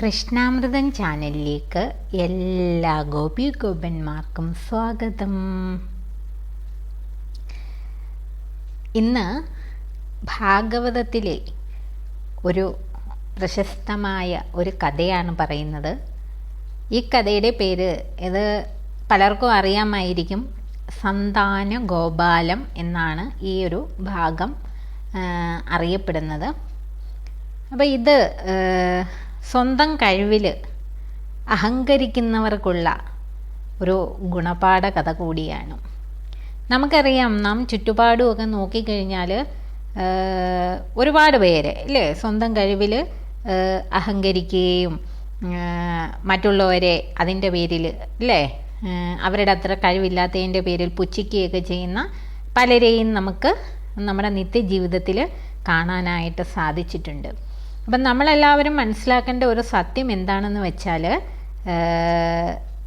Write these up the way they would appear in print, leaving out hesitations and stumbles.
കൃഷ്ണാമൃതം ചാനലിലേക്ക് എല്ലാ ഗോപികോപന്മാർക്കും സ്വാഗതം. ഇന്ന് ഭാഗവതത്തിലെ ഒരു പ്രശസ്തമായ ഒരു കഥയാണ് പറയുന്നത്. ഈ കഥയുടെ പേര് ഇത് പലർക്കും അറിയാമായിരിക്കും. സന്താന ഗോപാലം എന്നാണ് ഈ ഒരു ഭാഗം അറിയപ്പെടുന്നത്. അപ്പോൾ ഇത് സ്വന്തം കഴിവിൽ അഹങ്കരിക്കുന്നവർക്കുള്ള ഒരു ഗുണപാഠ കഥ കൂടിയാണ്. നമുക്കറിയാം, നാം ചുറ്റുപാടുമൊക്കെ നോക്കിക്കഴിഞ്ഞാൽ ഒരുപാട് പേര് അല്ലേ സ്വന്തം കഴിവിൽ അഹങ്കരിക്കുകയും മറ്റുള്ളവരെ അതിൻ്റെ പേരിൽ അല്ലേ അവരുടെ അത്ര കഴിവില്ലാത്തതിൻ്റെ പേരിൽ പുച്ഛിക്കുകയൊക്കെ ചെയ്യുന്ന പലരെയും നമുക്ക് നമ്മുടെ നിത്യജീവിതത്തിൽ കാണാനായിട്ട് സാധിച്ചിട്ടുണ്ട്. അപ്പം നമ്മളെല്ലാവരും മനസ്സിലാക്കേണ്ട ഒരു സത്യം എന്താണെന്ന് വെച്ചാൽ,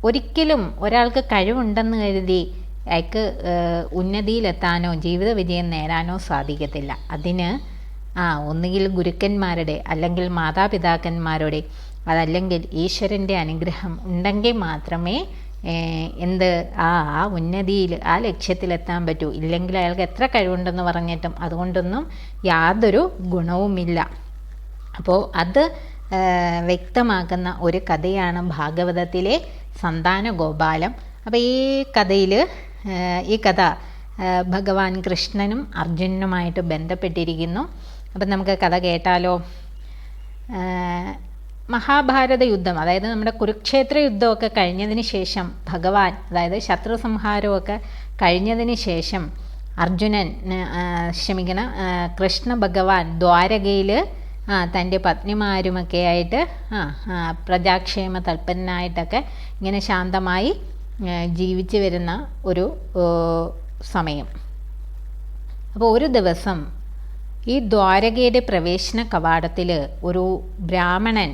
ഒരിക്കലും ഒരാൾക്ക് കഴിവുണ്ടെന്ന് കരുതി അയാൾക്ക് ഉന്നതിയിലെത്താനോ ജീവിത വിജയം നേടാനോ സാധിക്കത്തില്ല. അതിന് ഒന്നുകിൽ ഗുരുക്കന്മാരുടെ അല്ലെങ്കിൽ മാതാപിതാക്കന്മാരുടെ അതല്ലെങ്കിൽ ഈശ്വരൻ്റെ അനുഗ്രഹം ഉണ്ടെങ്കിൽ മാത്രമേ ആ ഉന്നതിയിൽ ആ ലക്ഷ്യത്തിലെത്താൻ പറ്റൂ. ഇല്ലെങ്കിൽ അയാൾക്ക് എത്ര കഴിവുണ്ടെന്ന് പറഞ്ഞിട്ടും അതുകൊണ്ടൊന്നും യാതൊരു ഗുണവുമില്ല. അപ്പോൾ അത് വ്യക്തമാക്കുന്ന ഒരു കഥയാണ് ഭാഗവതത്തിലെ സന്താന ഗോപാലം. അപ്പോൾ ഈ കഥ ഭഗവാൻ കൃഷ്ണനും അർജുനനുമായിട്ട് ബന്ധപ്പെട്ടിരിക്കുന്നു. അപ്പം നമുക്ക് കഥ കേട്ടാലോ. മഹാഭാരത യുദ്ധം, അതായത് നമ്മുടെ കുരുക്ഷേത്ര യുദ്ധമൊക്കെ കഴിഞ്ഞതിന് ശേഷം ഭഗവാൻ, അതായത് ശത്രു സംഹാരമൊക്കെ കഴിഞ്ഞതിന് ശേഷം കൃഷ്ണ ഭഗവാൻ ദ്വാരകയിൽ തൻ്റെ പത്നിമാരുമൊക്കെ ആയിട്ട് പ്രജാക്ഷേമ തൽപരനായിട്ടൊക്കെ ഇങ്ങനെ ശാന്തമായി ജീവിച്ചു വരുന്ന ഒരു സമയം. അപ്പോൾ ഒരു ദിവസം ഈ ദ്വാരകയുടെ പ്രവേശന കവാടത്തിൽ ഒരു ബ്രാഹ്മണൻ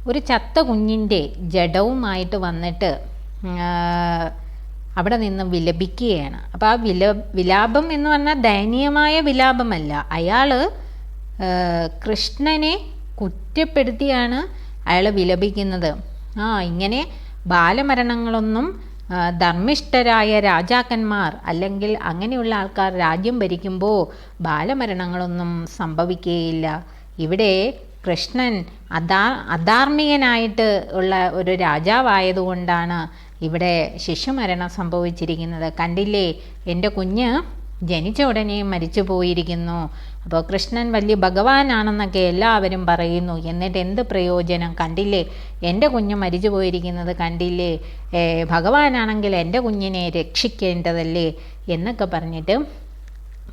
ഒരു ചത്ത കുഞ്ഞിൻ്റെ ജഡവുമായിട്ട് വന്നിട്ട് അവിടെ നിന്ന് വിലപിക്കുകയാണ്. അപ്പോൾ ആ വിലാപം എന്ന് പറഞ്ഞാൽ ദയനീയമായ വിലാപമല്ല. അയാൾ കൃഷ്ണനെ കുറ്റപ്പെടുത്തിയാണ് അയാൾ വിലപിക്കുന്നത്. ഇങ്ങനെ ബാലമരണങ്ങളൊന്നും ധർമ്മിഷ്ഠരായ രാജാക്കന്മാർ അല്ലെങ്കിൽ അങ്ങനെയുള്ള ആൾക്കാർ രാജ്യം ഭരിക്കുമ്പോൾ ബാലമരണങ്ങളൊന്നും സംഭവിക്കുകയില്ല. ഇവിടെ കൃഷ്ണൻ അധാർമികനായിട്ട് ഉള്ള ഒരു രാജാവായതുകൊണ്ടാണ് ഇവിടെ ശിശുമരണം സംഭവിച്ചിരിക്കുന്നത്. കണ്ടില്ലേ, എൻ്റെ കുഞ്ഞ് ജനിച്ച ഉടനെ മരിച്ചു പോയിരിക്കുന്നു. അപ്പോൾ കൃഷ്ണൻ വലിയ ഭഗവാനാണെന്നൊക്കെ എല്ലാവരും പറയുന്നു. എന്നിട്ട് എന്ത് പ്രയോജനം? കണ്ടില്ലേ, എൻ്റെ കുഞ്ഞ് മരിച്ചു പോയിരിക്കുന്നത് കണ്ടില്ലേ, ഭഗവാനാണെങ്കിൽ എൻ്റെ കുഞ്ഞിനെ രക്ഷിക്കേണ്ടതല്ലേ എന്നൊക്കെ പറഞ്ഞിട്ട്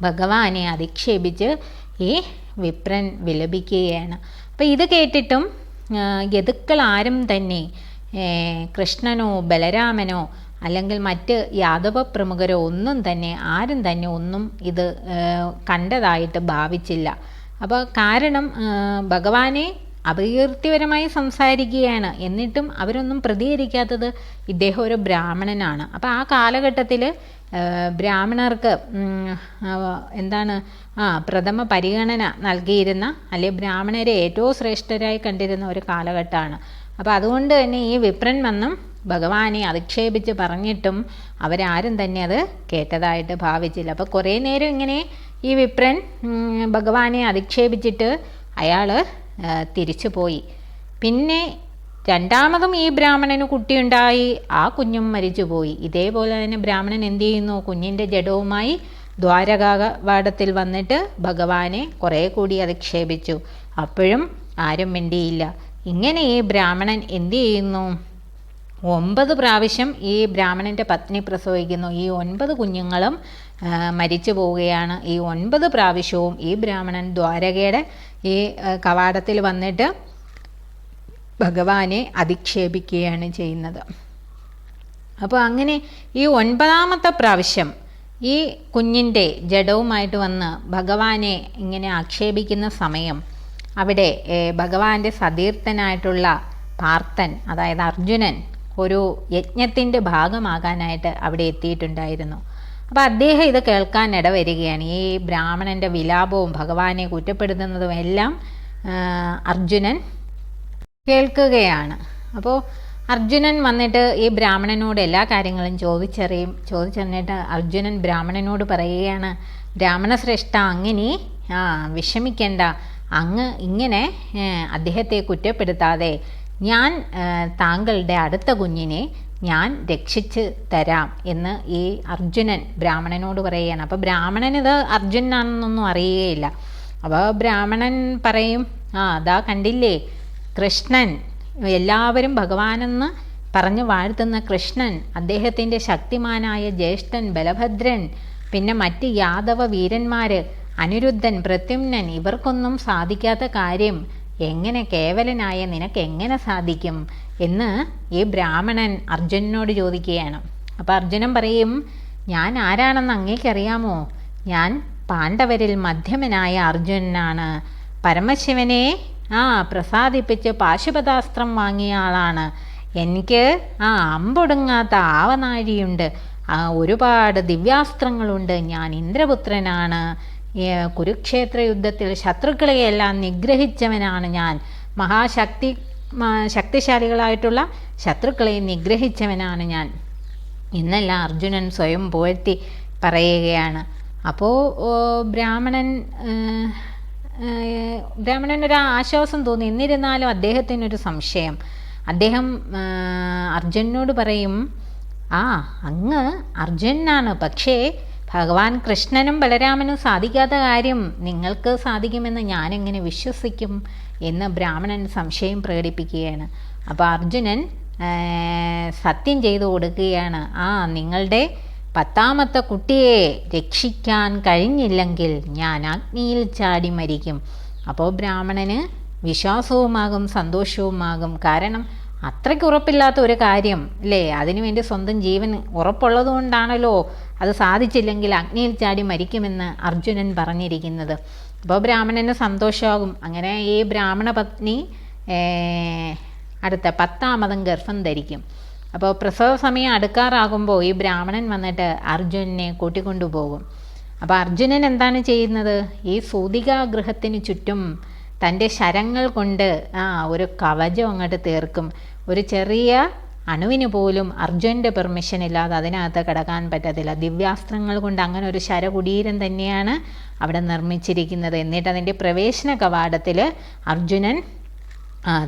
ഭഗവാനെ അധിക്ഷേപിച്ച് ഈ വിപ്രൻ വിലപിക്കുകയാണ്. അപ്പോൾ ഇത് കേട്ടിട്ടും യദുക്കൾ ആരും തന്നെ കൃഷ്ണനോ ബലരാമനോ അല്ലെങ്കിൽ മറ്റ് യാദവ പ്രമുഖരോ ആരും തന്നെ ഒന്നും ഇത് കണ്ടതായിട്ട് ഭാവിച്ചില്ല. അപ്പോൾ കാരണം ഭഗവാനെ അപകീർത്തിപരമായി സംസാരിക്കുകയാണ്. എന്നിട്ടും അവരൊന്നും പ്രതികരിക്കാത്തത് ഇദ്ദേഹം ഒരു ബ്രാഹ്മണനാണ്. അപ്പോൾ ആ കാലഘട്ടത്തിൽ ബ്രാഹ്മണർക്ക് പ്രഥമ പരിഗണന നൽകിയിരുന്ന അല്ലെങ്കിൽ ബ്രാഹ്മണരെ ഏറ്റവും ശ്രേഷ്ഠരായി കണ്ടിരുന്ന ഒരു കാലഘട്ടമാണ്. അപ്പോൾ അതുകൊണ്ട് തന്നെ ഈ വിപ്രൻ വന്നും ഭഗവാനെ അധിക്ഷേപിച്ച് പറഞ്ഞിട്ടും അവരാരും തന്നെ അത് കേട്ടതായിട്ട് ഭാവിച്ചില്ല. അപ്പോൾ കുറേ നേരം ഇങ്ങനെ ഈ വിപ്രൻ ഭഗവാനെ അധിക്ഷേപിച്ചിട്ട് അയാൾ തിരിച്ചു പോയി. പിന്നെ രണ്ടാമതും ഈ ബ്രാഹ്മണന് കുട്ടിയുണ്ടായി, ആ കുഞ്ഞും മരിച്ചുപോയി. ഇതേപോലെ തന്നെ ബ്രാഹ്മണൻ എന്ത് ചെയ്യുന്നു, കുഞ്ഞിൻ്റെ ജഡവുമായി ദ്വാരകാവാടത്തിൽ വന്നിട്ട് ഭഗവാനെ കുറേ കൂടി അധിക്ഷേപിച്ചു. അപ്പോഴും ആരും മിണ്ടിയില്ല. ഇങ്ങനെ ഈ ബ്രാഹ്മണൻ എന്ത് ചെയ്യുന്നു, 9 പ്രാവശ്യം ഈ ബ്രാഹ്മണൻ്റെ പത്നി പ്രസവിക്കുന്നു. ഈ 9 കുഞ്ഞുങ്ങളും മരിച്ചു പോവുകയാണ്. ഈ 9 പ്രാവശ്യവും ഈ ബ്രാഹ്മണൻ ദ്വാരകയുടെ ഈ കവാടത്തിൽ വന്നിട്ട് ഭഗവാനെ അധിക്ഷേപിക്കുകയാണ് ചെയ്യുന്നത്. അപ്പോൾ അങ്ങനെ ഈ 9ാമത്തെ പ്രാവശ്യം ഈ കുഞ്ഞിൻ്റെ ജഡവുമായിട്ട് വന്ന് ഭഗവാനെ ഇങ്ങനെ ആക്ഷേപിക്കുന്ന സമയം അവിടെ ഭഗവാന്റെ സതീർത്ഥനായിട്ടുള്ള പാർത്ഥൻ, അതായത് അർജുനൻ, ഒരു യജ്ഞത്തിൻ്റെ ഭാഗമാകാനായിട്ട് അവിടെ എത്തിയിട്ടുണ്ടായിരുന്നു. അപ്പോൾ അദ്ദേഹം ഇത് കേൾക്കാൻ ഇടവരികയാണ്. ഈ ബ്രാഹ്മണൻ്റെ വിലാപവും ഭഗവാനെ കുറ്റപ്പെടുത്തുന്നതും എല്ലാം അർജുനൻ കേൾക്കുകയാണ്. അപ്പോൾ അർജുനൻ വന്നിട്ട് ഈ ബ്രാഹ്മണനോട് എല്ലാ കാര്യങ്ങളും ചോദിച്ചറിഞ്ഞിട്ട് അർജുനൻ ബ്രാഹ്മണനോട് പറയുകയാണ്, ബ്രാഹ്മണ ശ്രേഷ്ഠ, അങ്ങനെ വിഷമിക്കേണ്ട, അങ്ങ് ഇങ്ങനെ അദ്ദേഹത്തെ കുറ്റപ്പെടുത്താതെ ഞാൻ താങ്കളുടെ അടുത്ത കുഞ്ഞിനെ ഞാൻ രക്ഷിച്ച് തരാം എന്ന് ഈ അർജുനൻ ബ്രാഹ്മണനോട് പറയുകയാണ്. അപ്പോൾ ബ്രാഹ്മണനിത് അർജുനാണെന്നൊന്നും അറിയുകയില്ല. അപ്പോൾ ബ്രാഹ്മണൻ പറയും, അതാ കണ്ടില്ലേ കൃഷ്ണൻ, എല്ലാവരും ഭഗവാനെന്ന് പറഞ്ഞ് വാഴ്ത്തുന്ന കൃഷ്ണൻ, അദ്ദേഹത്തിൻ്റെ ശക്തിമാനായ ജ്യേഷ്ഠൻ ബലഭദ്രൻ, പിന്നെ മറ്റ് യാദവ വീരന്മാർ അനിരുദ്ധൻ, പ്രദ്യുമ്നൻ, ഇവർക്കൊന്നും സാധിക്കാത്ത കാര്യം എങ്ങനെ കേവലനായ നിനക്ക് എങ്ങനെ സാധിക്കും എന്ന് ഈ ബ്രാഹ്മണൻ അർജുനനോട് ചോദിക്കുകയാണ്. അപ്പോൾ അർജുനൻ പറയും, ഞാൻ ആരാണെന്ന് അങ്ങേക്കറിയാമോ? ഞാൻ പാണ്ഡവരിൽ മധ്യമനായ അർജുനനാണ്. പരമശിവനെ പ്രസാദിപ്പിച്ച് പാശുപതാസ്ത്രം വാങ്ങിയ ആളാണ്. എനിക്ക് അമ്പൊടുങ്ങാത്ത ആവനാഴിയുണ്ട്, ഒരുപാട് ദിവ്യാസ്ത്രങ്ങളുണ്ട്. ഞാൻ ഇന്ദ്രപുത്രനാണ്. കുരുക്ഷേത്ര യുദ്ധത്തിൽ ശത്രുക്കളെയെല്ലാം നിഗ്രഹിച്ചവനാണ് ഞാൻ. ശക്തിശാലികളായിട്ടുള്ള ശത്രുക്കളെ നിഗ്രഹിച്ചവനാണ് ഞാൻ എന്നെല്ലാം അർജുനൻ സ്വയം പുകഴ്ത്തി പറയുകയാണ്. അപ്പോൾ ബ്രാഹ്മണനൊരു ആശ്വാസം തോന്നി. എന്നിരുന്നാലും അദ്ദേഹത്തിനൊരു സംശയം. അദ്ദേഹം അർജുനനോട് പറയും, അങ്ങ് അർജുനനാണ്, പക്ഷേ ഭഗവാൻ കൃഷ്ണനും ബലരാമനും സാധിക്കാത്ത കാര്യം നിങ്ങൾക്ക് സാധിക്കുമെന്ന് ഞാനെങ്ങനെ വിശ്വസിക്കും എന്ന് ബ്രാഹ്മണൻ സംശയം പ്രകടിപ്പിക്കുകയാണ്. അപ്പോൾ അർജുനൻ സത്യം ചെയ്തു കൊടുക്കുകയാണ്, നിങ്ങളുടെ 10ാമത്തെ കുട്ടിയെ രക്ഷിക്കാൻ കഴിഞ്ഞില്ലെങ്കിൽ ഞാൻ അഗ്നിയിൽ ചാടി മരിക്കും. അപ്പോൾ ബ്രാഹ്മണന് വിശ്വാസവുമാകും സന്തോഷവുമാകും. കാരണം അത്രയ്ക്ക് ഉറപ്പില്ലാത്ത ഒരു കാര്യം അല്ലേ, അതിനുവേണ്ടി സ്വന്തം ജീവൻ ഉറപ്പുള്ളത് കൊണ്ടാണല്ലോ അത് സാധിച്ചില്ലെങ്കിൽ അഗ്നിയിൽ ചാടി മരിക്കുമെന്ന് അർജുനൻ പറഞ്ഞിരിക്കുന്നത്. അപ്പോൾ ബ്രാഹ്മണന് സന്തോഷമാകും. അങ്ങനെ ഈ ബ്രാഹ്മണ പത്നി അടുത്ത 10ാമതും ഗർഭം ധരിക്കും. അപ്പോൾ പ്രസവ സമയം അടുക്കാറാകുമ്പോൾ ഈ ബ്രാഹ്മണൻ വന്നിട്ട് അർജുനനെ കൂട്ടിക്കൊണ്ടുപോകും. അപ്പോൾ അർജുനൻ എന്താണ് ചെയ്യുന്നത്? ഈ സൂതികാഗൃഹത്തിന് ചുറ്റും തൻ്റെ ശരങ്ങൾ കൊണ്ട് ഒരു കവചം അങ്ങോട്ട് തീർക്കും. ഒരു ചെറിയ അണുവിന് പോലും അർജുനൻ്റെ പെർമിഷൻ ഇല്ലാതെ അതിനകത്ത് കിടക്കാൻ പറ്റത്തില്ല. ദിവ്യാസ്ത്രങ്ങൾ കൊണ്ട് അങ്ങനെ ഒരു ശരകുടീരം തന്നെയാണ് അവിടെ നിർമ്മിച്ചിരിക്കുന്നത്. എന്നിട്ട് അതിൻ്റെ പ്രവേശന കവാടത്തിൽ അർജുനൻ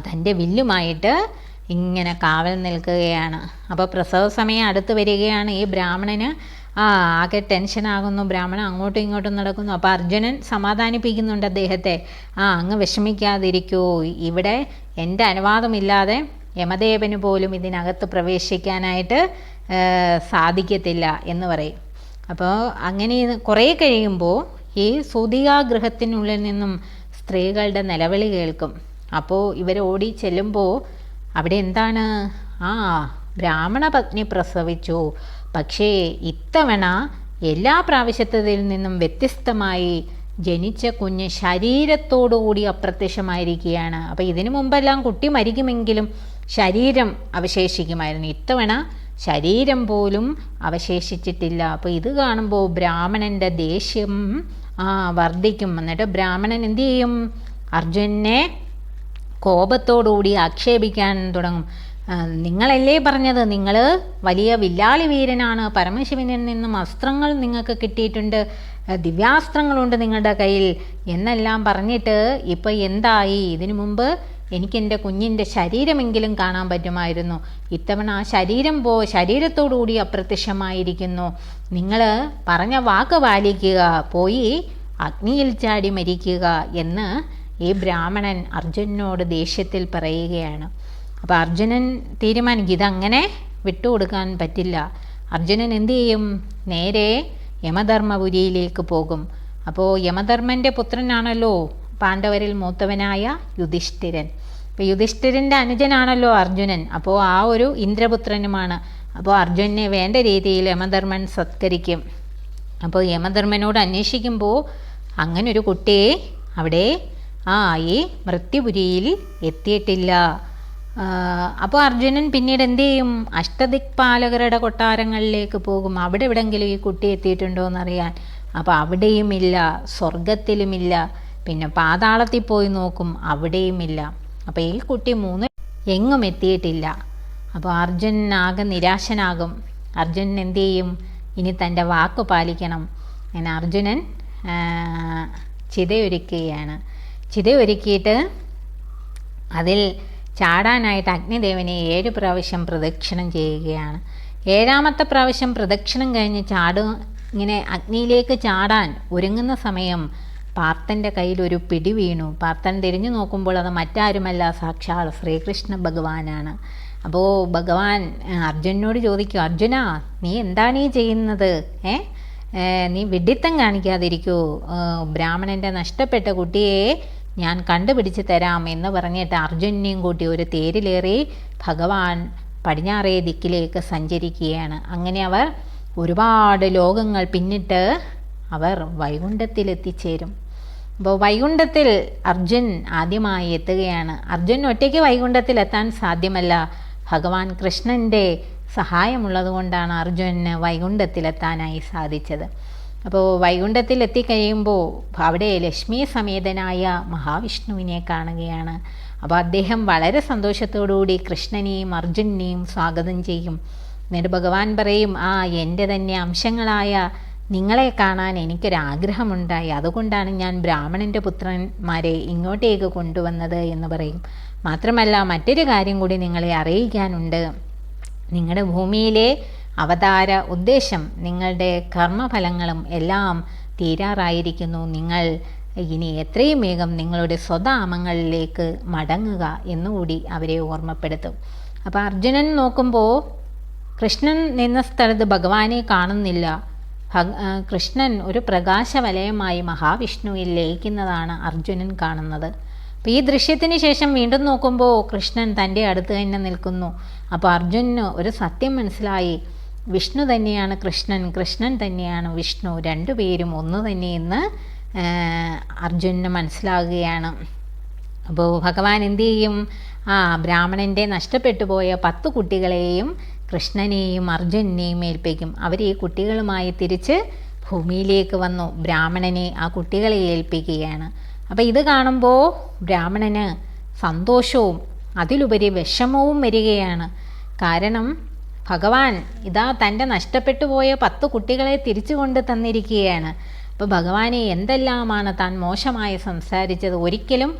തൻ്റെ വില്ലുമായിട്ട് ഇങ്ങനെ കാവൽ നിൽക്കുകയാണ്. അപ്പോൾ പ്രസവ സമയം അടുത്ത് വരികയാണ്. ഈ ബ്രാഹ്മണന് ആകെ ടെൻഷനാകുന്നു. ബ്രാഹ്മണൻ അങ്ങോട്ടും ഇങ്ങോട്ടും നടക്കുന്നു. അപ്പോൾ അർജുനൻ സമാധാനിപ്പിക്കുന്നുണ്ട് അദ്ദേഹത്തെ, അങ്ങ് വിഷമിക്കാതിരിക്കൂ, ഇവിടെ എൻ്റെ അനുവാദമില്ലാതെ യമദേവന് പോലും ഇതിനകത്ത് പ്രവേശിക്കാനായിട്ട് സാധിക്കത്തില്ല എന്ന് പറയും. അപ്പോൾ അങ്ങനെ കുറേ കഴിയുമ്പോൾ ഈ സൂതികാഗൃഹത്തിനുള്ളിൽ നിന്നും സ്ത്രീകളുടെ നിലവിളി കേൾക്കും. അപ്പോൾ ഇവർ ഓടി ചെല്ലുമ്പോൾ അവിടെ എന്താണ്? ബ്രാഹ്മണ പത്നി പ്രസവിച്ചു. പക്ഷേ ഇത്തവണ എല്ലാ പ്രാവശ്യത്തിൽ നിന്നും വ്യത്യസ്തമായി ജനിച്ച കുഞ്ഞ് ശരീരത്തോടുകൂടി അപ്രത്യക്ഷമായിരിക്കുകയാണ്. അപ്പോൾ ഇതിനു മുമ്പെല്ലാം കുട്ടി മരിക്കുമെങ്കിലും ശരീരം അവശേഷിക്കുമായിരുന്നു. ഇത്തവണ ശരീരം പോലും അവശേഷിച്ചിട്ടില്ല. അപ്പോൾ ഇത് കാണുമ്പോൾ ബ്രാഹ്മണൻ്റെ ദേഷ്യം വർദ്ധിക്കും. എന്നിട്ട് ബ്രാഹ്മണൻ എന്തു ചെയ്യും? അർജുനനെ കോപത്തോടുകൂടി ആക്ഷേപിക്കാൻ തുടങ്ങും. നിങ്ങളല്ലേ പറഞ്ഞത് നിങ്ങൾ വലിയ വില്ലാളി വീരനാണ്, പരമശിവനിൽ നിന്നും അസ്ത്രങ്ങൾ നിങ്ങൾക്ക് കിട്ടിയിട്ടുണ്ട്, ദിവ്യാസ്ത്രങ്ങളുണ്ട് നിങ്ങളുടെ കയ്യിൽ എന്നെല്ലാം പറഞ്ഞിട്ട് ഇപ്പോൾ എന്തായി? ഇതിനു മുമ്പ് എനിക്കെൻ്റെ കുഞ്ഞിൻ്റെ ശരീരമെങ്കിലും കാണാൻ പറ്റുമായിരുന്നു. ഇത്തവണ ആ ശരീരത്തോടുകൂടി അപ്രത്യക്ഷമായിരിക്കുന്നു. നിങ്ങൾ പറഞ്ഞ വാക്ക് പാലിക്കുക, പോയി അഗ്നിയിൽ ചാടി മരിക്കുക എന്ന് ഈ ബ്രാഹ്മണൻ അർജുനനോട് ദേഷ്യത്തിൽ പറയുകയാണ്. അപ്പോൾ അർജുനൻ തീരുമാനിക്കും ഇതങ്ങനെ വിട്ടുകൊടുക്കാൻ പറ്റില്ല. അർജുനൻ എന്തു ചെയ്യും? നേരെ യമധർമ്മപുരിയിലേക്ക് പോകും. അപ്പോൾ യമധർമ്മൻ്റെ പുത്രനാണല്ലോ പാണ്ഡവരിൽ മൂത്തവനായ യുധിഷ്ഠിരൻ. അപ്പോൾ യുധിഷ്ഠിരൻ്റെ അനുജനാണല്ലോ അർജുനൻ. അപ്പോൾ ആ ഒരു ഇന്ദ്രപുത്രനുമാണ്. അപ്പോൾ അർജുനനെ വേണ്ട രീതിയിൽ യമധർമ്മൻ സത്കരിക്കും. അപ്പോൾ യമധർമ്മനോട് അന്വേഷിക്കുമ്പോൾ അങ്ങനൊരു കുട്ടിയെ അവിടെ ഈ മൃത്യുപുരിയിൽ എത്തിയിട്ടില്ല. അപ്പോൾ അർജുനൻ പിന്നീട് എന്തു ചെയ്യും? അഷ്ടദിക്പാലകരുടെ കൊട്ടാരങ്ങളിലേക്ക് പോകും. അവിടെ എവിടെയെങ്കിലും ഈ കുട്ടി എത്തിയിട്ടുണ്ടോ എന്നറിയാൻ. അപ്പോൾ അവിടെയുമില്ല, സ്വർഗത്തിലുമില്ല. പിന്നെ പാതാളത്തിൽ പോയി നോക്കും, അവിടെയുമില്ല. അപ്പോൾ ഈ കുട്ടി 3 എങ്ങും എത്തിയിട്ടില്ല. അപ്പോൾ അർജുനൻ ആകെ നിരാശനാകും. അർജുനൻ എന്തു ചെയ്യും? ഇനി തൻ്റെ വാക്ക് പാലിക്കണം. അങ്ങനെ അർജുനൻ ചിതയൊരുക്കുകയാണ്. ചിതയൊരുക്കിയിട്ട് അതിൽ ചാടാനായിട്ട് അഗ്നിദേവനെ 7 പ്രാവശ്യം പ്രദക്ഷിണം ചെയ്യുകയാണ്. 7ാമത്തെ പ്രാവശ്യം പ്രദക്ഷിണം കഴിഞ്ഞ് ഇങ്ങനെ അഗ്നിയിലേക്ക് ചാടാൻ ഒരുങ്ങുന്ന സമയം പാർത്ഥൻ്റെ കയ്യിൽ ഒരു പിടി വീണു. പാർത്ഥൻ തിരിഞ്ഞു നോക്കുമ്പോൾ അത് മറ്റാരുമല്ല, സാക്ഷാൽ ശ്രീകൃഷ്ണ ഭഗവാനാണ്. അപ്പോൾ ഭഗവാൻ അർജുനനോട് ചോദിക്കും, അർജുന, നീ എന്താണ് ഈ ചെയ്യുന്നത്? നീ വിഡ്ഢിത്തം കാണിക്കാതിരിക്കൂ. ബ്രാഹ്മണൻ്റെ നഷ്ടപ്പെട്ട കുട്ടിയെ ഞാൻ കണ്ടുപിടിച്ച് തരാം എന്ന് പറഞ്ഞിട്ട് അർജുനനെയും കൂട്ടി ഒരു തേരിലേറി ഭഗവാൻ പടിഞ്ഞാറേ ദിക്കിലേക്ക് സഞ്ചരിക്കുകയാണ്. അങ്ങനെ അവർ ഒരുപാട് ലോകങ്ങൾ പിന്നിട്ട് അവർ വൈകുണ്ഠത്തിലെത്തിച്ചേരും. അപ്പോൾ വൈകുണ്ഠത്തിൽ അർജുൻ ആദ്യമായി എത്തുകയാണ്. അർജുൻ ഒറ്റയ്ക്ക് വൈകുണ്ഠത്തിലെത്താൻ സാധ്യമല്ല. ഭഗവാൻ കൃഷ്ണൻ്റെ സഹായമുള്ളത് കൊണ്ടാണ് അർജുനന് വൈകുണ്ഠത്തിലെത്താനായി സാധിച്ചത്. അപ്പോൾ വൈകുണ്ഠത്തിൽ എത്തിക്കഴിയുമ്പോൾ അവിടെ ലക്ഷ്മി സമേതനായ മഹാവിഷ്ണുവിനെ കാണുകയാണ്. അപ്പോൾ അദ്ദേഹം വളരെ സന്തോഷത്തോടുകൂടി കൃഷ്ണനെയും അർജുനനെയും സ്വാഗതം ചെയ്യും. എന്നിട്ട് ഭഗവാൻ പറയും, എൻ്റെ തന്നെ അംശങ്ങളായ നിങ്ങളെ കാണാൻ എനിക്കൊരാഗ്രഹമുണ്ടായി, അതുകൊണ്ടാണ് ഞാൻ ബ്രാഹ്മണൻ്റെ പുത്രന്മാരെ ഇങ്ങോട്ടേക്ക് കൊണ്ടുവന്നത് എന്ന് പറയും. മാത്രമല്ല മറ്റൊരു കാര്യം കൂടി നിങ്ങളെ അറിയിക്കാനുണ്ട്. നിങ്ങളുടെ ഭൂമിയിലെ അവതാര ഉദ്ദേശം, നിങ്ങളുടെ കർമ്മഫലങ്ങളും എല്ലാം തീരാറായിരിക്കുന്നു. നിങ്ങൾ ഇനി എത്രയും വേഗം നിങ്ങളുടെ സ്വധാമങ്ങളിലേക്ക് മടങ്ങുക എന്നുകൂടി അവരെ ഓർമ്മപ്പെടുത്തും. അപ്പോൾ അർജുനൻ നോക്കുമ്പോൾ കൃഷ്ണൻ നിന്ന സ്ഥലത്ത് ഭഗവാനെ കാണുന്നില്ല. കൃഷ്ണൻ ഒരു പ്രകാശവലയമായി മഹാവിഷ്ണുവിൽ ലയിക്കുന്നതാണ് അർജുനൻ കാണുന്നത്. അപ്പോൾ ഈ ദൃശ്യത്തിന് ശേഷം വീണ്ടും നോക്കുമ്പോൾ കൃഷ്ണൻ തൻ്റെ അടുത്ത് തന്നെ നിൽക്കുന്നു. അപ്പോൾ അർജുനന് ഒരു സത്യം മനസ്സിലായി. വിഷ്ണു തന്നെയാണ് കൃഷ്ണൻ, കൃഷ്ണൻ തന്നെയാണ് വിഷ്ണു, രണ്ടുപേരും ഒന്ന് തന്നെയെന്ന് അർജുനന് മനസ്സിലാകുകയാണ്. അപ്പോൾ ഭഗവാൻ എന്തു ചെയ്യും? ബ്രാഹ്മണൻ്റെ നഷ്ടപ്പെട്ടു പോയ 10 കുട്ടികളെയും കൃഷ്ണനെയും അർജുനനെയും ഏൽപ്പിക്കും. അവർ ഈ കുട്ടികളുമായി തിരിച്ച് ഭൂമിയിലേക്ക് വന്നു. ബ്രാഹ്മണനെ ആ കുട്ടികളെ ഏൽപ്പിക്കുകയാണ്. അപ്പോൾ ഇത് കാണുമ്പോൾ ബ്രാഹ്മണന് സന്തോഷവും അതിലുപരി വിഷമവും വരികയാണ്. കാരണം ഭഗവാൻ ഇതാ തൻ്റെ നഷ്ടപ്പെട്ടു പോയ 10 കുട്ടികളെ തിരിച്ചു കൊണ്ട് തന്നിരിക്കുകയാണ്. അപ്പോൾ ഭഗവാനെ എന്തെല്ലാമാണ് താൻ മോശമായി സംസാരിച്ചത്. ഒരിക്കലും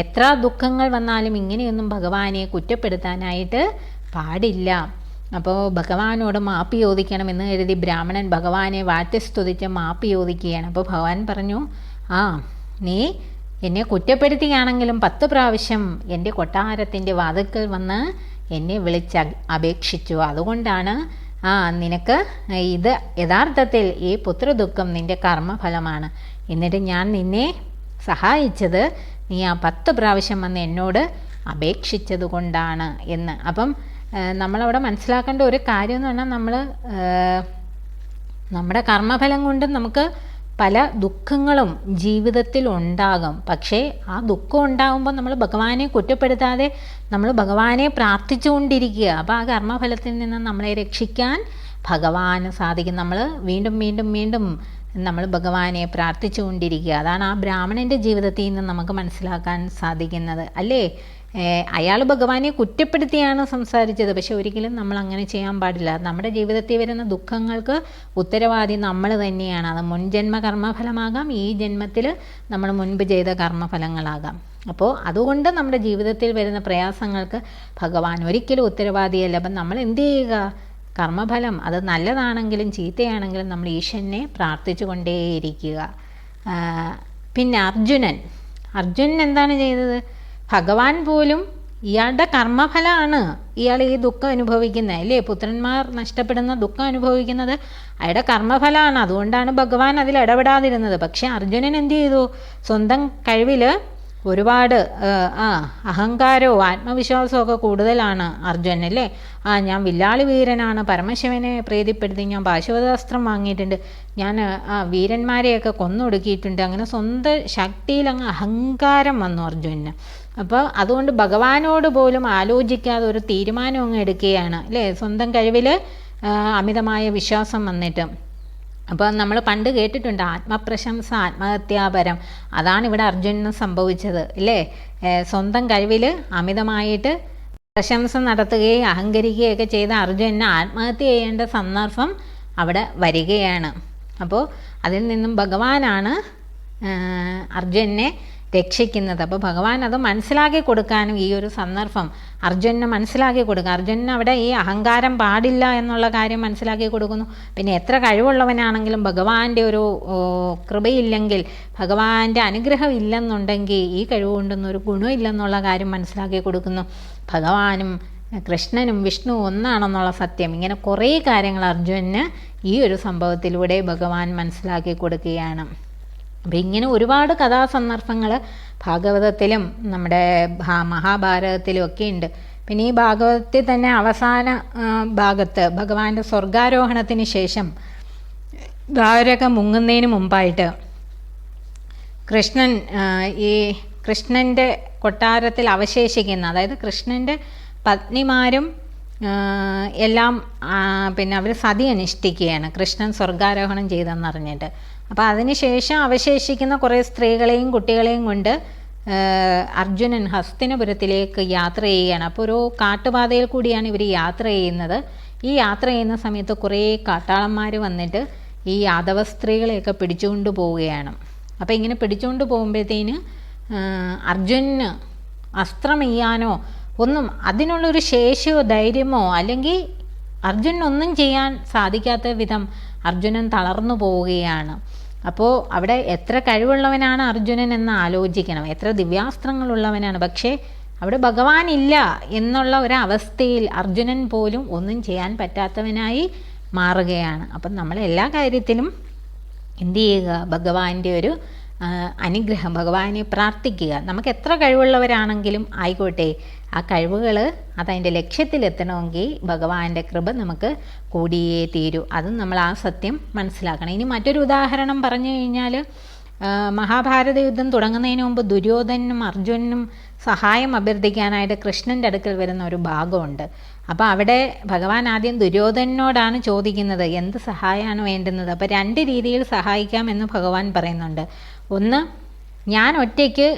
എത്ര ദുഃഖങ്ങൾ വന്നാലും ഇങ്ങനെയൊന്നും ഭഗവാനെ കുറ്റപ്പെടുത്താനായിട്ട് പാടില്ല. അപ്പോൾ ഭഗവാനോട് മാപ്പ് ചോദിക്കണമെന്ന് കരുതി ബ്രാഹ്മണൻ ഭഗവാനെ വാഴ്ത്തി സ്തുതിച്ച് മാപ്പ് ചോദിക്കുകയാണ്. അപ്പോൾ ഭഗവാൻ പറഞ്ഞു, നീ എന്നെ കുറ്റപ്പെടുത്തിയാണെങ്കിലും 10 പ്രാവശ്യം എൻ്റെ കൊട്ടാരത്തിൻ്റെ വാതിൽക്കൽ വന്ന് എന്നെ വിളിച്ച് അപേക്ഷിച്ചു. അതുകൊണ്ടാണ് നിനക്ക് ഇത് യഥാർത്ഥത്തിൽ ഈ പുത്രദുഃഖം നിൻ്റെ കർമ്മഫലമാണ്. എന്നിട്ട് ഞാൻ നിന്നെ സഹായിച്ചത് നീ ആ 10 പ്രാവശ്യം വന്ന് എന്നോട് അപേക്ഷിച്ചത് കൊണ്ടാണ് എന്ന്. അപ്പം നമ്മളവിടെ മനസ്സിലാക്കേണ്ട ഒരു കാര്യം എന്ന് പറഞ്ഞാൽ നമ്മുടെ കർമ്മഫലം കൊണ്ട് നമുക്ക് പല ദുഃഖങ്ങളും ജീവിതത്തിൽ ഉണ്ടാകും. പക്ഷേ ആ ദുഃഖം ഉണ്ടാകുമ്പോൾ നമ്മൾ ഭഗവാനെ കുറ്റപ്പെടുത്താതെ നമ്മൾ ഭഗവാനെ പ്രാർത്ഥിച്ചുകൊണ്ടിരിക്കുക. അപ്പോൾ ആ കർമ്മഫലത്തിൽ നിന്ന് നമ്മളെ രക്ഷിക്കാൻ ഭഗവാന് സാധിക്കും. നമ്മൾ വീണ്ടും വീണ്ടും വീണ്ടും നമ്മൾ ഭഗവാനെ പ്രാർത്ഥിച്ചുകൊണ്ടിരിക്കുക. അതാണ് ആ ബ്രാഹ്മണൻ്റെ ജീവിതത്തിൽ നിന്ന് നമുക്ക് മനസ്സിലാക്കാൻ സാധിക്കുന്നത്, അല്ലേ? അയാൾ ഭഗവാനെ കുറ്റപ്പെടുത്തിയാണ് സംസാരിച്ചത്. പക്ഷെ ഒരിക്കലും നമ്മൾ അങ്ങനെ ചെയ്യാൻ പാടില്ല. നമ്മുടെ ജീവിതത്തിൽ വരുന്ന ദുഃഖങ്ങൾക്ക് ഉത്തരവാദി നമ്മൾ തന്നെയാണ്. അത് മുൻജന്മ കർമ്മഫലമാകാം, ഈ ജന്മത്തിൽ നമ്മൾ മുൻപ് ചെയ്ത കർമ്മഫലങ്ങളാകാം. അപ്പോൾ അതുകൊണ്ട് നമ്മുടെ ജീവിതത്തിൽ വരുന്ന പ്രയാസങ്ങൾക്ക് ഭഗവാൻ ഒരിക്കലും ഉത്തരവാദിയല്ല. അപ്പം നമ്മൾ എന്ത് ചെയ്യുക? കർമ്മഫലം അത് നല്ലതാണെങ്കിലും ചീത്തയാണെങ്കിലും നമ്മൾ ഈശ്വരനെ പ്രാർത്ഥിച്ചു കൊണ്ടേയിരിക്കുക. പിന്നെ അർജുനൻ എന്താണ് ചെയ്തത്? ഭഗവാൻ പോലും ഇയാളുടെ കർമ്മഫലമാണ് ഇയാൾ ഈ ദുഃഖം അനുഭവിക്കുന്നത്, അല്ലേ? പുത്രന്മാർ നഷ്ടപ്പെടുന്ന ദുഃഖം അനുഭവിക്കുന്നത് അയാളുടെ കർമ്മഫലമാണ്. അതുകൊണ്ടാണ് ഭഗവാൻ അതിൽ ഇടപെടാതിരുന്നത്. പക്ഷെ അർജുനൻ എന്ത് ചെയ്തു? സ്വന്തം കഴിവിൽ ഒരുപാട് അഹങ്കാരവും ആത്മവിശ്വാസവും ഒക്കെ കൂടുതലാണ് അർജുനൻ, അല്ലേ? ഞാൻ വില്ലാളി വീരനാണ്, പരമശിവനെ പ്രീതിപ്പെടുത്തി ഞാൻ പാശുപതാസ്ത്രം വാങ്ങിയിട്ടുണ്ട്, ഞാൻ വീരന്മാരെയൊക്കെ കൊന്നൊടുക്കിയിട്ടുണ്ട്. അങ്ങനെ സ്വന്തം ശക്തിയിൽ അങ്ങ് അഹങ്കാരം വന്നു അർജുനന്. അപ്പോൾ അതുകൊണ്ട് ഭഗവാനോട് പോലും ആലോചിക്കാതെ ഒരു തീരുമാനം അങ്ങ് എടുക്കുകയാണ്, അല്ലേ? സ്വന്തം കഴിവിൽ അമിതമായ വിശ്വാസം വന്നിട്ട്. അപ്പോൾ നമ്മൾ പണ്ട് കേട്ടിട്ടുണ്ട്, ആത്മപ്രശംസ ആത്മഹത്യാപരം. അതാണ് ഇവിടെ അർജുനന് സംഭവിച്ചത്, അല്ലേ? സ്വന്തം കഴിവിൽ അമിതമായിട്ട് പ്രശംസ നടത്തുകയും അഹങ്കരിക്കുകയൊക്കെ ചെയ്ത അർജുനന് ആത്മഹത്യ ചെയ്യേണ്ട സന്ദർഭം അവിടെ വരികയാണ്. അപ്പോൾ അതിൽ നിന്നും ഭഗവാനാണ് അർജുനനെ രക്ഷിക്കുന്നത്. അപ്പോൾ ഭഗവാൻ അത് മനസ്സിലാക്കി കൊടുക്കാനും ഈ ഒരു സന്ദർഭം അർജുനനെ മനസ്സിലാക്കി കൊടുക്കുക. അർജുനന് അവിടെ ഈ അഹങ്കാരം പാടില്ല എന്നുള്ള കാര്യം മനസ്സിലാക്കി കൊടുക്കുന്നു. പിന്നെ എത്ര കഴിവുള്ളവനാണെങ്കിലും ഭഗവാന്റെ ഒരു കൃപയില്ലെങ്കിൽ, ഭഗവാന്റെ അനുഗ്രഹം ഇല്ലെന്നുണ്ടെങ്കിൽ ഈ കഴിവ് കൊണ്ടൊന്നും ഒരു ഗുണമില്ലെന്നുള്ള കാര്യം മനസ്സിലാക്കി കൊടുക്കുന്നു. ഭഗവാനും കൃഷ്ണനും വിഷ്ണു ഒന്നാണെന്നുള്ള സത്യം, ഇങ്ങനെ കുറേ കാര്യങ്ങൾ അർജുനന് ഈ ഒരു സംഭവത്തിലൂടെ ഭഗവാൻ മനസ്സിലാക്കി കൊടുക്കുകയാണ്. അപ്പം ഇങ്ങനെ ഒരുപാട് കഥാസന്ദർഭങ്ങൾ ഭാഗവതത്തിലും നമ്മുടെ മഹാഭാരതത്തിലും ഒക്കെ ഉണ്ട്. പിന്നെ ഈ ഭാഗവതത്തിൽ തന്നെ അവസാന ഭാഗത്ത് ഭഗവാന്റെ സ്വർഗാരോഹണത്തിന് ശേഷം ദ്വാരക മുങ്ങുന്നതിന് മുമ്പായിട്ട് കൃഷ്ണൻ്റെ കൊട്ടാരത്തിൽ അവശേഷിക്കുന്ന, അതായത് കൃഷ്ണൻ്റെ പത്നിമാരും എല്ലാം പിന്നെ അവർ സതി അനുഷ്ഠിക്കുകയാണ് കൃഷ്ണൻ സ്വർഗാരോഹണം ചെയ്തെന്നറിഞ്ഞിട്ട്. അപ്പോൾ അതിനുശേഷം അവശേഷിക്കുന്ന കുറേ സ്ത്രീകളെയും കുട്ടികളെയും കൊണ്ട് അർജുനൻ ഹസ്തിനപുരത്തിലേക്ക് യാത്ര ചെയ്യുകയാണ്. അപ്പോൾ ഒരു കാട്ടുപാതയിൽ കൂടിയാണ് ഇവർ യാത്ര ചെയ്യുന്നത്. ഈ യാത്ര ചെയ്യുന്ന സമയത്ത് കുറേ കാട്ടാളന്മാർ വന്നിട്ട് ഈ യാദവ സ്ത്രീകളെയൊക്കെ പിടിച്ചുകൊണ്ട് പോവുകയാണ്. അപ്പോൾ ഇങ്ങനെ പിടിച്ചുകൊണ്ട് പോകുമ്പോഴത്തേന് അർജുനന് അസ്ത്രം ചെയ്യാനോ ഒന്നും അതിനുള്ളൊരു ശേഷിയോ ധൈര്യമോ അല്ലെങ്കിൽ അർജുനൊന്നും ചെയ്യാൻ സാധിക്കാത്ത വിധം അർജുനൻ തളർന്നു പോവുകയാണ്. അപ്പോൾ അവിടെ എത്ര കഴിവുള്ളവനാണ് അർജുനൻ എന്ന് ആലോചിക്കണം, എത്ര ദിവ്യാസ്ത്രങ്ങളുള്ളവനാണ്. പക്ഷേ അവിടെ ഭഗവാൻ ഇല്ല എന്നുള്ള ഒരവസ്ഥയിൽ അർജുനൻ പോലും ഒന്നും ചെയ്യാൻ പറ്റാത്തവനായി മാറുകയാണ്. അപ്പം നമ്മൾ എല്ലാ കാര്യത്തിലും എന്ത് ചെയ്യുക, ഭഗവാന്റെ ഒരു അനുഗ്രഹം, ഭഗവാനെ പ്രാർത്ഥിക്കുക. നമുക്ക് എത്ര കഴിവുള്ളവരാണെങ്കിലും ആയിക്കോട്ടെ, ആ കഴിവുകൾ അതതിൻ്റെ ലക്ഷ്യത്തിലെത്തണമെങ്കിൽ ഭഗവാന്റെ കൃപ നമുക്ക് കൂടിയേ തീരൂ. അതും നമ്മൾ ആ സത്യം മനസ്സിലാക്കണം. ഇനി മറ്റൊരു ഉദാഹരണം പറഞ്ഞു കഴിഞ്ഞാൽ, മഹാഭാരത യുദ്ധം തുടങ്ങുന്നതിന് മുമ്പ് ദുര്യോധനും അർജുനനും സഹായം അഭ്യർത്ഥിക്കാനായിട്ട് കൃഷ്ണൻ്റെ അടുക്കൽ വരുന്ന ഒരു ഭാഗമുണ്ട്. അപ്പോൾ അവിടെ ഭഗവാൻ ആദ്യം ദുര്യോധനോടാണ് ചോദിക്കുന്നത് എന്ത് സഹായമാണ് വേണ്ടുന്നത്. അപ്പോൾ രണ്ട് രീതിയിൽ സഹായിക്കാമെന്ന് ഭഗവാൻ പറയുന്നുണ്ട്. ഒന്ന്, ഞാൻ ഒറ്റയ്ക്ക്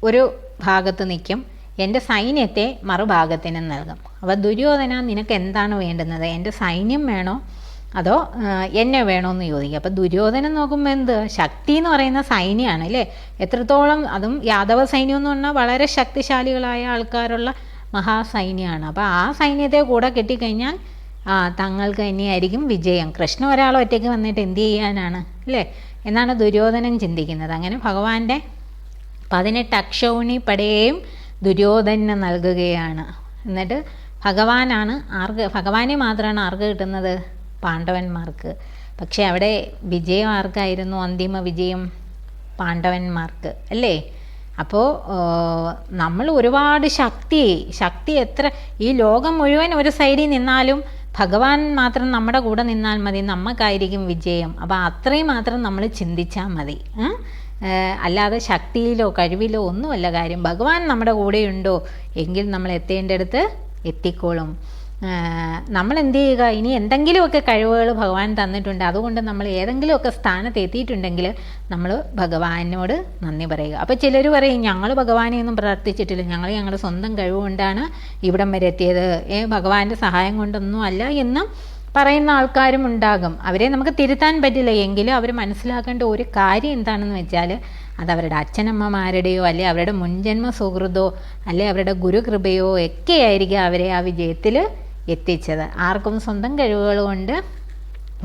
ഒരു ഭാഗത്ത് നിൽക്കും, എൻ്റെ സൈന്യത്തെ മറുഭാഗത്തിന് നൽകും. അപ്പോൾ ദുര്യോധന, നിനക്ക് എന്താണ് വേണ്ടുന്നത്? എൻ്റെ സൈന്യം വേണോ അതോ എന്നെ വേണോ എന്ന് ചോദിക്കുക. അപ്പോൾ ദുര്യോധനൻ നോക്കുമ്പോൾ എന്ത് ശക്തി എന്ന് പറയുന്ന സൈന്യമാണ് അല്ലേ, എത്രത്തോളം, അതും യാദവ സൈന്യം എന്ന് പറഞ്ഞാൽ വളരെ ശക്തിശാലികളായ ആൾക്കാരുള്ള മഹാസൈന്യമാണ്. അപ്പോൾ ആ സൈന്യത്തെ കൂടെ കെട്ടിക്കഴിഞ്ഞാൽ തങ്ങൾക്ക് തന്നെയായിരിക്കും വിജയം. കൃഷ്ണ ഒരാൾ ഒറ്റയ്ക്ക് വന്നിട്ട് എന്ത് ചെയ്യാനാണ് അല്ലേ എന്നാണ് ദുര്യോധനൻ ചിന്തിക്കുന്നത്. അങ്ങനെ ഭഗവാന്റെ 18 അക്ഷൗണി പടയെയും ദുര്യോധനന് നൽകുകയാണ്. എന്നിട്ട് ഭഗവാനെ മാത്രമാണ് ആർക്ക് കിട്ടുന്നത്? പാണ്ഡവന്മാർക്ക്. പക്ഷേ അവിടെ വിജയം ആർക്കായിരുന്നു? അന്തിമ വിജയം പാണ്ഡവന്മാർക്ക് അല്ലേ. അപ്പോൾ നമ്മൾ ഒരുപാട് ശക്തി എത്ര ഈ ലോകം മുഴുവൻ ഒരു സൈഡിൽ നിന്നാലും ഭഗവാൻ മാത്രം നമ്മുടെ കൂടെ നിന്നാൽ മതി, നമുക്കായിരിക്കും വിജയം. അപ്പോൾ അത്രയും മാത്രം നമ്മൾ ചിന്തിച്ചാൽ മതി. അല്ലാതെ ശക്തിയിലോ കഴിവിലോ ഒന്നുമല്ല കാര്യം. ഭഗവാൻ നമ്മുടെ കൂടെയുണ്ടോ എങ്കിൽ നമ്മൾ എത്തേണ്ടടുത്ത് എത്തിക്കോളും. നമ്മൾ എന്ത് ചെയ്യുക, ഇനി എന്തെങ്കിലുമൊക്കെ കഴിവുകൾ ഭഗവാൻ തന്നിട്ടുണ്ട്, അതുകൊണ്ട് നമ്മൾ ഏതെങ്കിലുമൊക്കെ സ്ഥാനത്ത് എത്തിയിട്ടുണ്ടെങ്കിൽ നമ്മൾ ഭഗവാനോട് നന്ദി പറയുക. അപ്പോൾ ചിലർ പറയും ഞങ്ങൾ ഭഗവാനെ ഒന്നും പ്രാർത്ഥിച്ചിട്ടില്ല, ഞങ്ങളുടെ സ്വന്തം കഴിവുകൊണ്ടാണ് ഇവിടം വരെ എത്തിയത്, ഭഗവാന്റെ സഹായം കൊണ്ടൊന്നും അല്ല എന്നും പറയുന്ന ആൾക്കാരും ഉണ്ടാകും. അവരെ നമുക്ക് തിരുത്താൻ പറ്റില്ല. എങ്കിലും അവർ മനസ്സിലാക്കേണ്ട ഒരു കാര്യം എന്താണെന്ന് വെച്ചാൽ, അതവരുടെ അച്ഛനമ്മമാരുടെയോ അല്ലെ അവരുടെ മുൻജന്മ സുഹൃതോ അല്ലെ അവരുടെ ഗുരുകൃപയോ ഒക്കെ ആയിരിക്കും അവരെ ആ വിജയത്തിൽ എത്തിച്ചത്. ആർക്കും സ്വന്തം കഴിവുകൾ കൊണ്ട്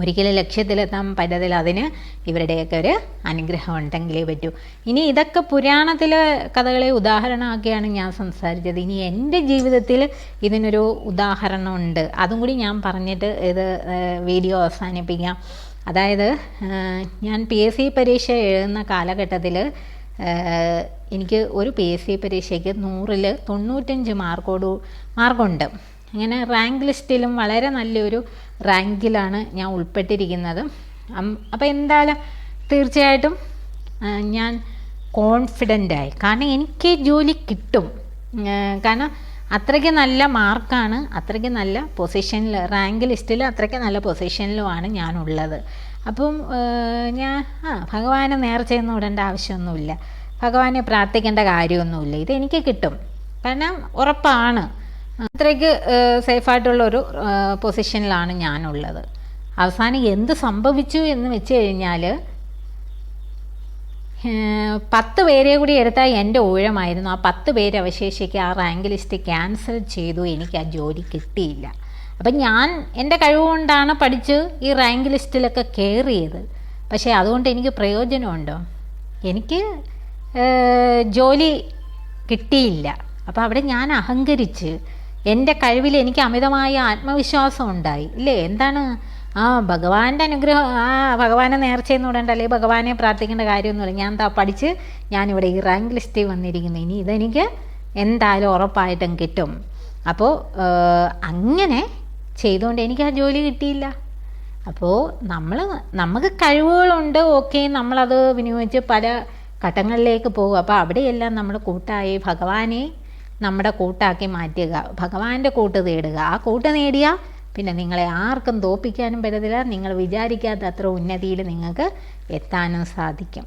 ഒരിക്കലും ലക്ഷ്യത്തിലെത്താൻ പറ്റത്തില്ല. അതിന് ഇവരുടെയൊക്കെ ഒരു അനുഗ്രഹം ഉണ്ടെങ്കിലേ പറ്റൂ. ഇനി ഇതൊക്കെ പുരാണത്തിലെ കഥകളെ ഉദാഹരണമാക്കിയാണ് ഞാൻ സംസാരിച്ചത്. ഇനി എൻ്റെ ജീവിതത്തിൽ ഇതിനൊരു ഉദാഹരണമുണ്ട്, അതും കൂടി ഞാൻ പറഞ്ഞിട്ട് ഇത് വീഡിയോ അവസാനിപ്പിക്കാം. അതായത് ഞാൻ PSC പരീക്ഷ എഴുതുന്ന കാലഘട്ടത്തിൽ എനിക്ക് ഒരു PSC പരീക്ഷയ്ക്ക് 100ൽ 95 മാർക്കുണ്ട്. അങ്ങനെ റാങ്ക് ലിസ്റ്റിലും വളരെ നല്ലൊരു റാങ്കിലാണ് ഞാൻ ഉൾപ്പെട്ടിരിക്കുന്നത്. അപ്പോൾ എന്തായാലും തീർച്ചയായിട്ടും ഞാൻ കോൺഫിഡൻ്റായി, കാരണം എനിക്ക് ജോലി കിട്ടും. കാരണം അത്രയ്ക്ക് നല്ല മാർക്കാണ്, അത്രയ്ക്ക് നല്ല പൊസിഷനിൽ, റാങ്ക് ലിസ്റ്റിൽ അത്രയ്ക്ക് നല്ല പൊസിഷനിലുമാണ് ഞാനുള്ളത്. അപ്പം ഞാൻ ഭഗവാനെ നേർച്ചയൊന്നും ഇടേണ്ട ആവശ്യമൊന്നുമില്ല, ഭഗവാനെ പ്രാർത്ഥിക്കേണ്ട കാര്യമൊന്നുമില്ല, ഇതെനിക്ക് കിട്ടും. കാരണം ഉറപ്പാണ് അത്രയ്ക്ക് സേഫായിട്ടുള്ളൊരു പൊസിഷനിലാണ് ഞാനുള്ളത്. അവസാനം എന്ത് സംഭവിച്ചു എന്ന് വെച്ച് കഴിഞ്ഞാൽ 10 പേരെ കൂടി എടുത്താൽ എൻ്റെ ഊഴമായിരുന്നു. ആ 10 പേര് അവശേഷിക്കുക. ആ റാങ്ക് ലിസ്റ്റ് ക്യാൻസൽ ചെയ്തു. എനിക്ക് ആ ജോലി കിട്ടിയില്ല. അപ്പം ഞാൻ എൻ്റെ കഴിവുകൊണ്ടാണ് പഠിച്ച് ഈ റാങ്ക് ലിസ്റ്റിലൊക്കെ കയറിയത്. പക്ഷേ അതുകൊണ്ട് എനിക്ക് പ്രയോജനമുണ്ടോ? എനിക്ക് ജോലി കിട്ടിയില്ല. അപ്പോൾ അവിടെ ഞാൻ അഹങ്കരിച്ച് എൻ്റെ കഴിവിൽ എനിക്ക് അമിതമായ ആത്മവിശ്വാസം ഉണ്ടായി ഇല്ലേ? എന്താണ് ഭഗവാന്റെ അനുഗ്രഹം, ഭഗവാനെ നേർച്ചയെന്ന് വിടേണ്ട, അല്ലെങ്കിൽ ഭഗവാനെ പ്രാർത്ഥിക്കേണ്ട കാര്യമൊന്നുമില്ല. ഞാൻ പഠിച്ച് ഞാനിവിടെ ഈ റാങ്ക് ലിസ്റ്റിൽ വന്നിരിക്കുന്നു. ഇനി ഇതെനിക്ക് എന്തായാലും ഉറപ്പായിട്ടും കിട്ടും. അപ്പോൾ അങ്ങനെ ചെയ്തുകൊണ്ട് എനിക്ക് ആ ജോലി കിട്ടിയില്ല. അപ്പോൾ നമുക്ക് കഴിവുകളുണ്ട്, ഓക്കെ, നമ്മളത് വിനിയോഗിച്ച് പല ഘട്ടങ്ങളിലേക്ക് പോകും. അപ്പോൾ അവിടെയെല്ലാം നമ്മൾ കൂട്ടായി ഭഗവാനെ നമ്മുടെ കൂട്ടാക്കി മാറ്റുക, ഭഗവാന്റെ കൂട്ട് തേടുക. ആ കൂട്ട് നേടിയാൽ പിന്നെ നിങ്ങളെ ആർക്കും തോൽപ്പിക്കാനും പറ്റത്തില്ല. നിങ്ങൾ വിചാരിക്കാത്ത അത്ര ഉന്നതിയിൽ നിങ്ങൾക്ക് എത്താനും സാധിക്കും.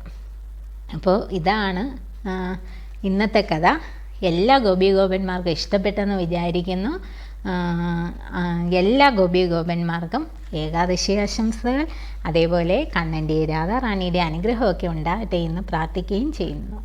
അപ്പോൾ ഇതാണ് ഇന്നത്തെ കഥ. എല്ലാ ഗോപന്മാർക്കും ഇഷ്ടപ്പെട്ടെന്ന് വിചാരിക്കുന്നു. എല്ലാ ഗോപന്മാർക്കും ഏകാദശി ആശംസകൾ. അതേപോലെ കണ്ണൻ്റെ രാധാറാണിയുടെ അനുഗ്രഹമൊക്കെ ഉണ്ടാകട്ടെ എന്ന് പ്രാർത്ഥിക്കുകയും ചെയ്യുന്നു.